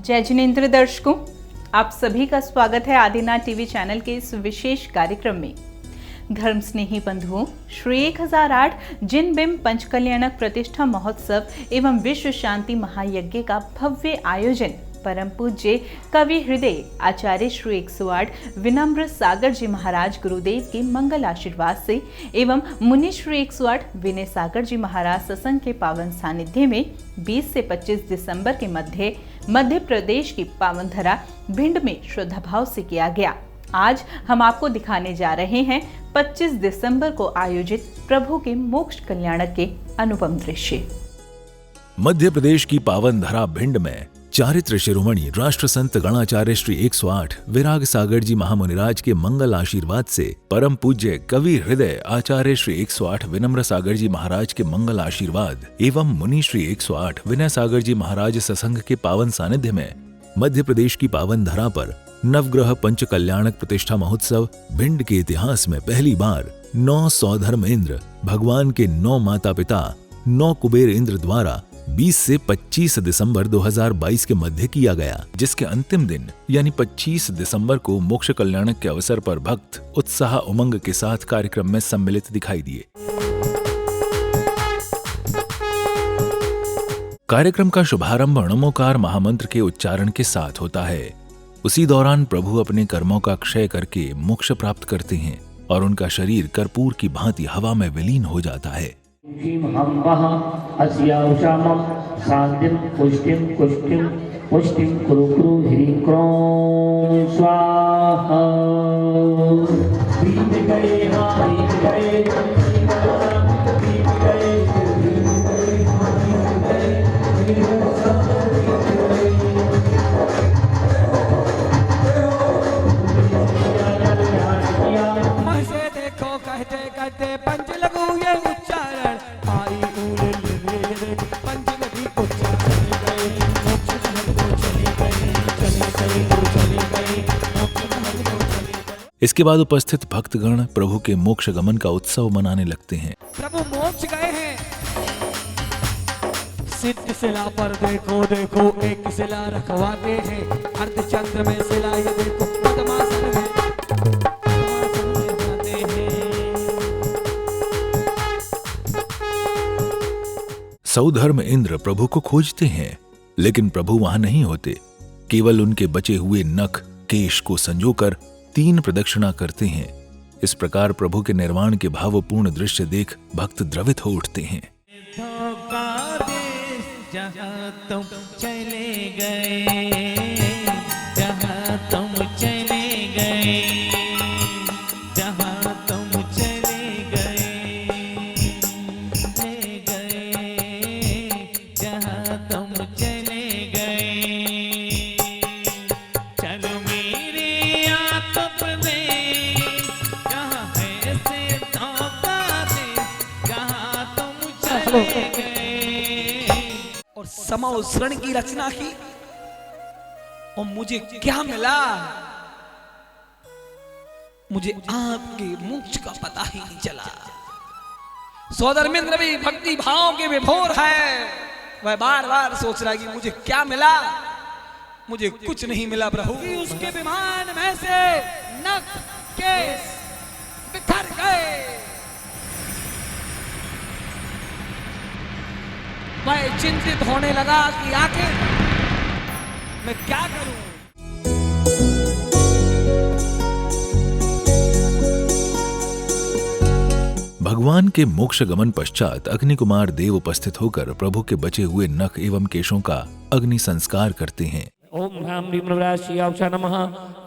जय जिनेंद्र दर्शकों, आप सभी का स्वागत है आदिनाथ टीवी चैनल के इस विशेष कार्यक्रम में। धर्म स्नेही बंधुओं, श्री 1008 जिन बिंब पंचकल्याणक प्रतिष्ठा महोत्सव एवं विश्व शांति महायज्ञ का भव्य आयोजन परम पूज्य कवि हृदय आचार्य श्री 108 विनम्र सागर जी महाराज गुरुदेव के मंगल आशीर्वाद से एवं मुनि श्री 108 विनय सागर जी महाराज सत्संग के पावन सानिध्य में 20 से 25 दिसंबर के मध्य प्रदेश की पावन धरा भिंड में श्रद्धा भाव से किया गया। आज हम आपको दिखाने जा रहे हैं 25 दिसंबर को आयोजित प्रभु के मोक्ष कल्याणक के अनुपम दृश्य। मध्य प्रदेश की पावन धरा भिंड में चारित्र शिरोमणि राष्ट्र संत गणाचार्य श्री 108 विराग सागर जी महामुनिराज के मंगल आशीर्वाद से परम पूज्य कवि हृदय आचार्य श्री 108 विनम्र सागर जी महाराज के मंगल आशीर्वाद एवं मुनि श्री 108 विनय सागर जी महाराज सत्संग के पावन सानिध्य में मध्य प्रदेश की पावन धरा पर नवग्रह पंच कल्याणक प्रतिष्ठा महोत्सव भिंड के इतिहास में पहली बार 9 सौधर्म इंद्र भगवान के 9 माता पिता 9 कुबेर इंद्र द्वारा 20 से 25 दिसंबर 2022 के मध्य किया गया, जिसके अंतिम दिन यानी 25 दिसंबर को मोक्ष कल्याणक के अवसर पर भक्त उत्साह उमंग के साथ कार्यक्रम में सम्मिलित दिखाई दिए। कार्यक्रम का शुभारंभ नमोकार महामंत्र के उच्चारण के साथ होता है। उसी दौरान प्रभु अपने कर्मों का क्षय करके मोक्ष प्राप्त करते हैं और उनका शरीर कर्पूर की भांति हवा में विलीन हो जाता है। शांतिं पुष्टिं कुष्टिं पुष्टिं कुरु कुरु ह्रीं क्रों स्वाहा। बीत गए हाँ बीत गए मुझे देखो कहते कहते पंच लगू ये उच्चारण आई इसके बाद उपस्थित भक्तगण प्रभु के मोक्ष गमन का उत्सव मनाने लगते हैं। प्रभु मोक्ष गए हैं। सिद्ध शिला पर देखो देखो एक शिला रखवाते हैं, अर्धचंद्र में शिला ये देखो पद्मासन में जाते हैं। सौधर्म इंद्र प्रभु को खोजते हैं, लेकिन प्रभु वहां नहीं होते। केवल उनके बचे हुए नख केश को संजोकर 3 प्रदक्षिणा करते हैं। इस प्रकार प्रभु के निर्वाण के भावपूर्ण दृश्य देख भक्त द्रवित हो उठते हैं। जहाँ तुम चले गए, जहाँ तुम चले गए, जहाँ तुम चले गए, ले गए, जहाँ तुम चले गए, चलो मेरे आप में, जहाँ है से धोखा दे, जहाँ तुम चले गए। और समोसरण की रचना की और मुझे क्या मिला, मुझे आपके मोक्ष का पता ही नहीं चला। सौधर्मेंद्र भी भक्ति भाव के विभोर है। वह बार बार सोच रहा है कि मुझे क्या मिला, मुझे कुछ नहीं मिला प्रभु। उसके विमान में से नख केस बिखर गए। मैं चिंतित होने लगा कि आखिर मैं क्या करूं। भगवान के मोक्ष गमन पश्चात अग्नि कुमार देव उपस्थित होकर प्रभु के बचे हुए नख एवं केशों का अग्नि संस्कार करते हैं। ओम ह्रां ह्रीं नमः नमः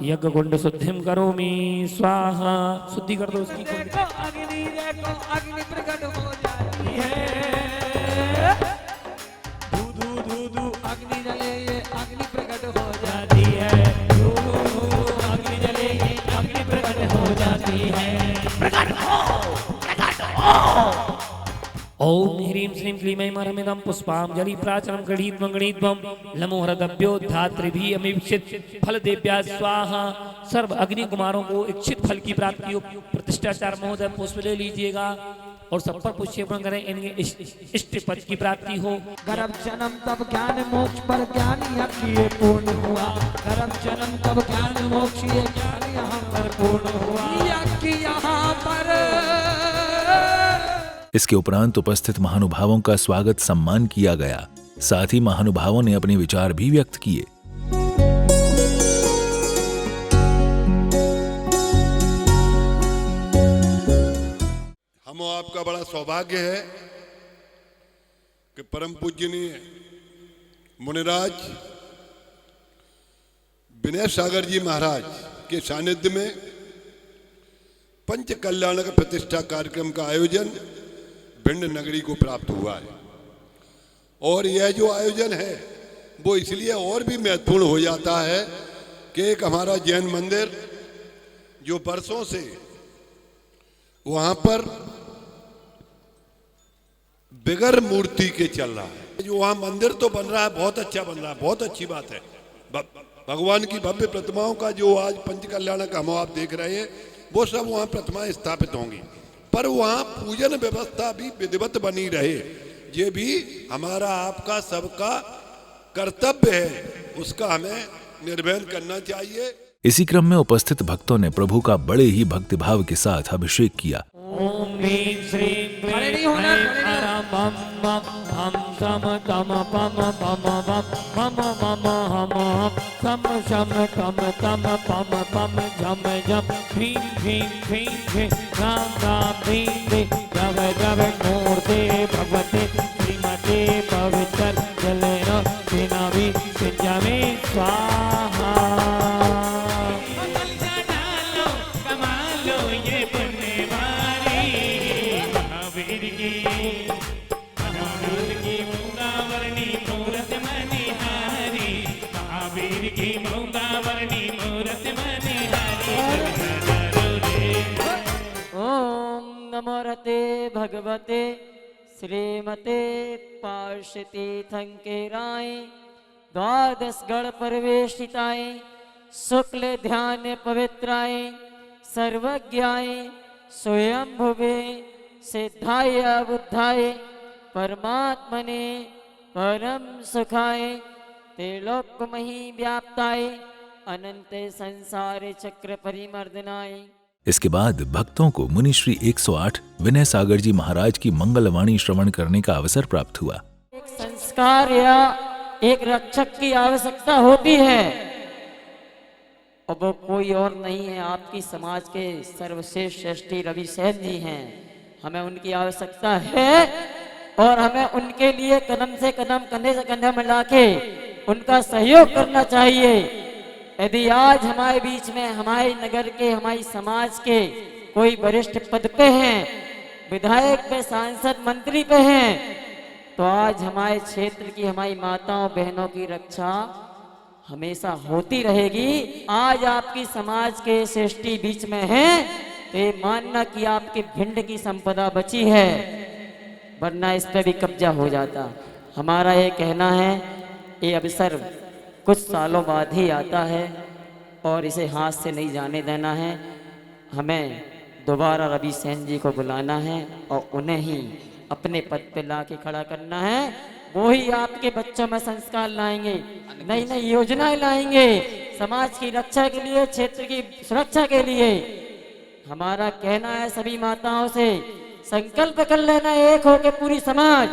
यज्ञ कुंड शुद्धिं करोमि स्वाहा। शुद्धि कर दो उसकी। अग्नि प्रकट हो जाती है। अग्नि जले ये अग्नि प्रकट हो जाती है। अग्नि जले ये अग्नि प्रकट हो जाती है। प्रकट हो। ओम ह्रीं श्रीं क्लीं ऐं मरमिदं पुष्पांजलि प्राचरं गणीत्वं गणीत्वं लमोहरदभ्योद्धात्रिभिः अमीक्षित फल देव्या स्वाहा। सर्व अग्नि कुमारों को इच्छित फल की प्राप्ति हो। प्रतिष्ठाचार्य महोदय पुष्प ले लीजिएगा। और सब पर पुष्यपण करें, इनके इष्ट पद की प्राप्ति हो। गर्भ जन्म तब ज्ञान मोक्ष पर ज्ञान ये पूर्ण हुआ। गर्भ जन्म तब ज्ञान मोक्ष ये ज्ञान यहाँ पर पूर्ण हुआ। यहाँ पर इसके उपरांत उपस्थित महानुभावों का स्वागत सम्मान किया गया। साथ ही महानुभावों ने अपने विचार भी व्यक्त किए। हम आपका बड़ा सौभाग्य है कि परम पूजनीय मुनिराज विनय सागर जी महाराज के सानिध्य में पंच कल्याणक प्रतिष्ठा कार्यक्रम का आयोजन भिंड नगरी को प्राप्त हुआ है। और यह जो आयोजन है वो इसलिए और भी महत्वपूर्ण हो जाता है कि एक हमारा जैन मंदिर जो बरसों से वहां पर बिगर मूर्ति के चल रहा है, जो वहां मंदिर तो बन रहा है, बहुत अच्छा बन रहा है, बहुत अच्छी बात है। भगवान की भव्य प्रतिमाओं का जो आज पंच कल्याणक हम आप देख रहे हैं वो सब वहां प्रतिमाएं स्थापित होंगी, पर वहां पूजन व्यवस्था भी विधिवत बनी रहे, ये भी हमारा आपका सबका कर्तव्य है, उसका हमें निर्वहन करना चाहिए। इसी क्रम में उपस्थित भक्तों ने प्रभु का बड़े ही भक्तिभाव के साथ अभिषेक किया। ओम ह्रीं श्रीं क्लीं ऐं बम बम हम सम तम पम पम बम मम मम हम सम शम तम तम पम पम झम झम ह्रीं ह्रीं ह्रीं ह्रीं राम राम ह्रीं ह्रीं जव जव मूर्ते भगवते श्रीमते पवित्र जलेन सेनावी सिंजामि स्वाहा। नमोरते भगवते श्रीमते पार्षतीर्थंकेराय द्वादश गण परिवेशिताय शुक्ल ध्यान पवित्राय सर्वज्ञाय स्वयंभुवे सिद्धाय बुद्धाय परमात्मने परम सुखाय त्रिलोकमहि व्याप्ताय अनंत संसार चक्र परिमर्दनाय। इसके बाद भक्तों को मुनि श्री 108 विनय सागर जी महाराज की मंगलवाणी श्रवण करने का अवसर प्राप्त हुआ। एक संस्कार या एक रक्षक की आवश्यकता होती है और वो कोई और नहीं है, आपकी समाज के सर्वश्रेष्ठ श्रेष्ठी रवि सेन जी हैं। हमें उनकी आवश्यकता है और हमें उनके लिए कदम से कदम कंधे से कंधा मिला के उनका सहयोग करना चाहिए। यदि आज हमारे बीच में हमारे नगर के हमारी समाज के कोई वरिष्ठ पद पे हैं, विधायक पे, सांसद, मंत्री पे हैं, तो आज हमारे क्षेत्र की हमारी माताओं बहनों की रक्षा हमेशा होती रहेगी। आज आपकी समाज के श्रेष्ठी बीच में हैं तो ये मानना कि आपके भिंड की संपदा बची है, वरना इस पर भी कब्जा हो जाता। हमारा ये कहना है ये अवसर कुछ सालों बाद ही आता है और इसे हाथ से नहीं जाने देना है। हमें दोबारा रवि सेन जी को बुलाना है और उन्हें ही अपने पद पे ला के खड़ा करना है। वो ही आपके बच्चों में संस्कार लाएंगे, नई नई योजनाएं लाएंगे समाज की रक्षा के लिए, क्षेत्र की सुरक्षा के लिए। हमारा कहना है सभी माताओं से, संकल्प कर लेना एक हो के पूरी समाज,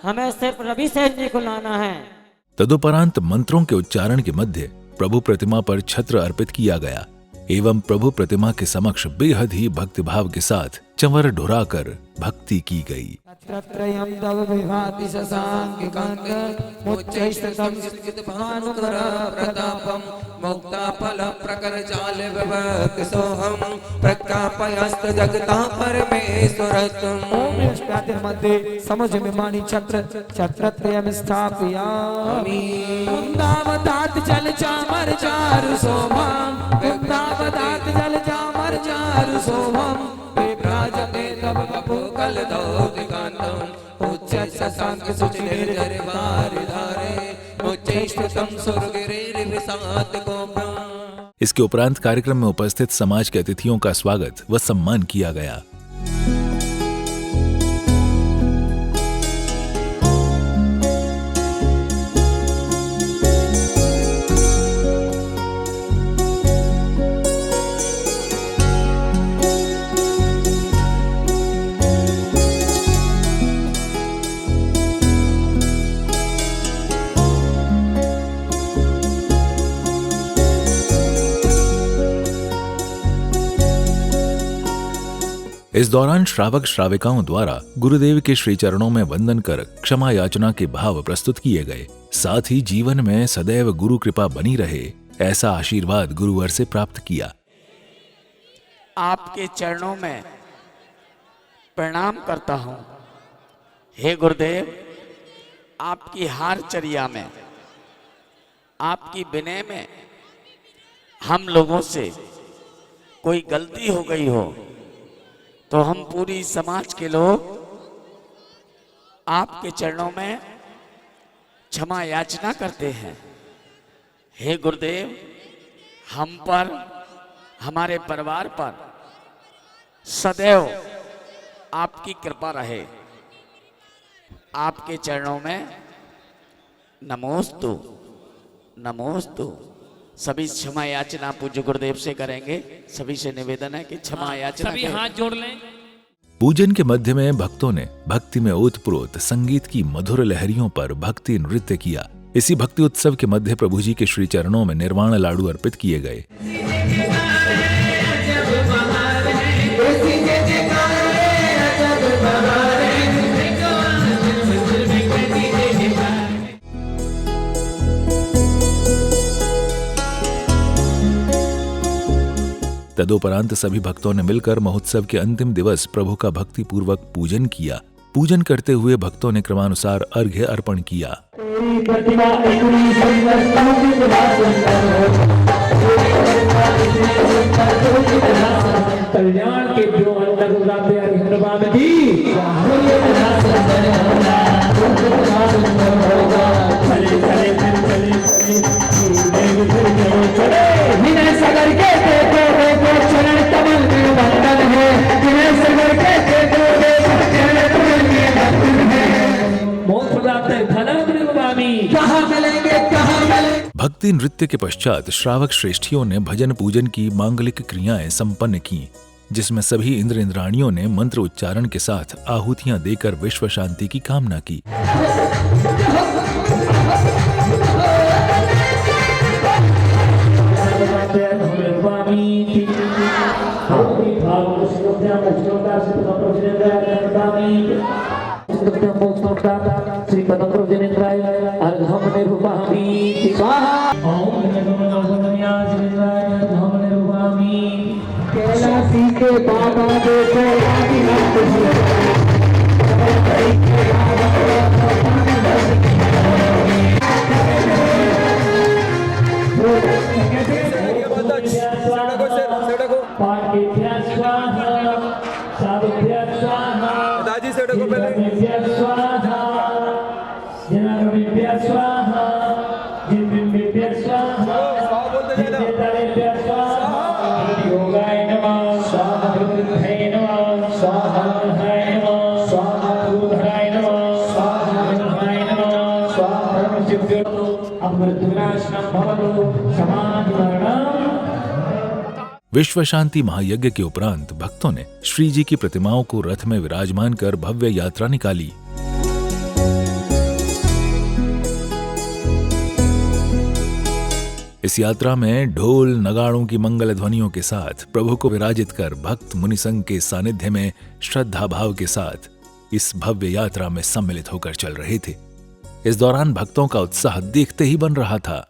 हमें सिर्फ रवि सेन जी को लाना है। तदुपरांत मंत्रों के उच्चारण के मध्य प्रभु प्रतिमा पर छत्र अर्पित किया गया एवं प्रभु प्रतिमा के समक्ष बेहद ही भक्तिभाव के साथ चंवर ढुराकर भक्ति की गई। त्रयं तव विभाति शशांकिकांत मुच्चैस्ततं भानुकर प्रतापं मुक्ताफल प्रकरजाल विभक्त सोहं प्रकापयस्त जगता परमेश्वरत्वम्। ओम अष्टादश मध्ये समुज विमानी छत्रत्रयं स्थापयामि। वृंदावदात जल चामर चारु शोभं, वृंदावदात जल चामर चारु शोभं, विभ्राजते तव वपु कलदौतिकान्तम् उच्च शशांक सुचिनिर्जर वारिधारे मुच्चैस्तुतं सुरगिरिर्विशात गोब्रम्। इसके उपरांत कार्यक्रम में उपस्थित समाज के अतिथियों का स्वागत व सम्मान किया गया। इस दौरान श्रावक श्राविकाओं द्वारा गुरुदेव के श्री चरणों में वंदन कर क्षमा याचना के भाव प्रस्तुत किए गए। साथ ही जीवन में सदैव गुरु कृपा बनी रहे, ऐसा आशीर्वाद गुरुवर से प्राप्त किया। आपके चरणों में प्रणाम करता हूं। हे गुरुदेव, आपकी हार चर्या में, आपकी विनय में हम लोगों से कोई गलती हो गई हो तो हम पूरी समाज के लोग आपके चरणों में क्षमा याचना करते हैं। हे गुरुदेव, हम पर, हमारे परिवार पर सदैव आपकी कृपा रहे। आपके चरणों में नमोस्तु नमोस्तु। सभी क्षमा याचना पूज्य गुरुदेव से करेंगे। सभी से निवेदन है कि क्षमा याचना सभी हाथ जोड़ लें। पूजन के मध्य में भक्तों ने भक्ति में ओतप्रोत संगीत की मधुर लहरियों पर भक्ति नृत्य किया। इसी भक्ति उत्सव के मध्य प्रभु जी के श्री चरणों में निर्वाण लाडू अर्पित किए गए। तदोपरांत सभी भक्तों ने मिलकर महोत्सव के अंतिम दिवस प्रभु का भक्ति पूर्वक पूजन किया। पूजन करते हुए भक्तों ने क्रमानुसार अर्घ्य अर्पण किया। कल्याण के जो भक्ति नृत्य के पश्चात श्रावक श्रेष्ठियों ने भजन पूजन की मांगलिक क्रियाएं संपन्न की, जिसमें सभी इंद्र इंद्राणियों ने मंत्र उच्चारण के साथ आहुतियां देकर विश्व शांति की कामना की। श्री पदम प्रभुजनेन्द्राय अर्घम निरूपयामि स्वाहा। ओम अर्घम निरूपयामि। कैलासी के बाबा देखो विश्व शांति महायज्ञ के उपरांत भक्तों ने श्री जी की प्रतिमाओं को रथ में विराजमान कर भव्य यात्रा निकाली। इस यात्रा में ढोल नगाड़ों की मंगल ध्वनियों के साथ प्रभु को विराजित कर भक्त मुनि संघ के सानिध्य में श्रद्धा भाव के साथ इस भव्य यात्रा में सम्मिलित होकर चल रहे थे। इस दौरान भक्तों का उत्साह देखते ही बन रहा था।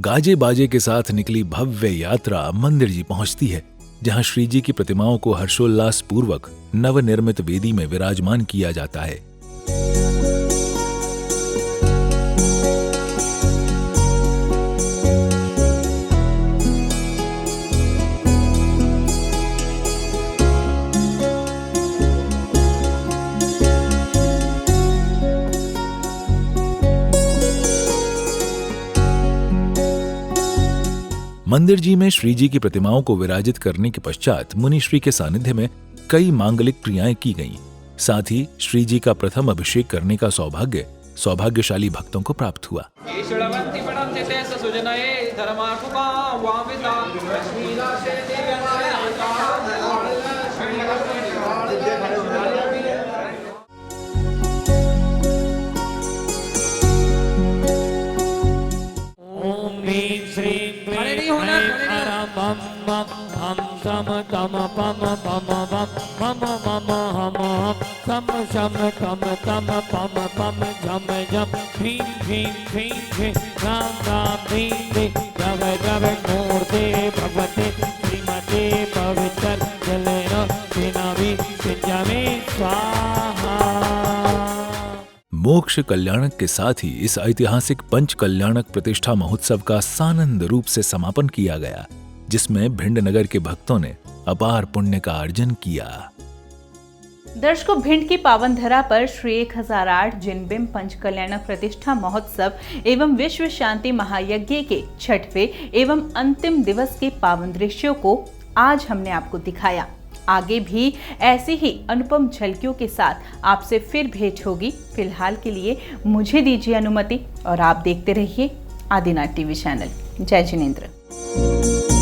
गाजे बाजे के साथ निकली भव्य यात्रा मंदिर जी पहुंचती है, जहां श्री जी की प्रतिमाओं को हर्षोल्लास पूर्वक नवनिर्मित वेदी में विराजमान किया जाता है। मंदिर जी में श्री जी की प्रतिमाओं को विराजित करने के पश्चात मुनिश्री के सानिध्य में कई मांगलिक क्रियाएं की गईं। साथ ही श्री जी का प्रथम अभिषेक करने का सौभाग्य सौभाग्यशाली भक्तों को प्राप्त हुआ। Tam tam pam pam pam mama mama hama tam sham tam tam pam pam jam jam bhim bhim bhim bhim ram ram bhim bhim java java murte bhagavate srimate pavitra jalena dinavi sinjame swaha। मोक्ष कल्याणक के साथ ही इस ऐतिहासिक पंच कल्याणक प्रतिष्ठा महोत्सव का सानंद रूप से समापन किया गया, जिसमें भिंड नगर के भक्तों ने अपार पुण्य का अर्जन किया। दर्शकों, भिंड की पावन धरा पर श्री 1008 जिनबिंब पंचकल्याणक प्रतिष्ठा महोत्सव एवं विश्व शांति महायज्ञ के 6वें एवं अंतिम दिवस के पावन दृश्यों को आज हमने आपको दिखाया। आगे भी ऐसी ही अनुपम झलकियों के साथ आपसे फिर भेंट होगी। फिलहाल के लिए मुझे दीजिए अनुमति और आप देखते रहिए आदिनाथ टीवी चैनल। जय जिनेंद्र।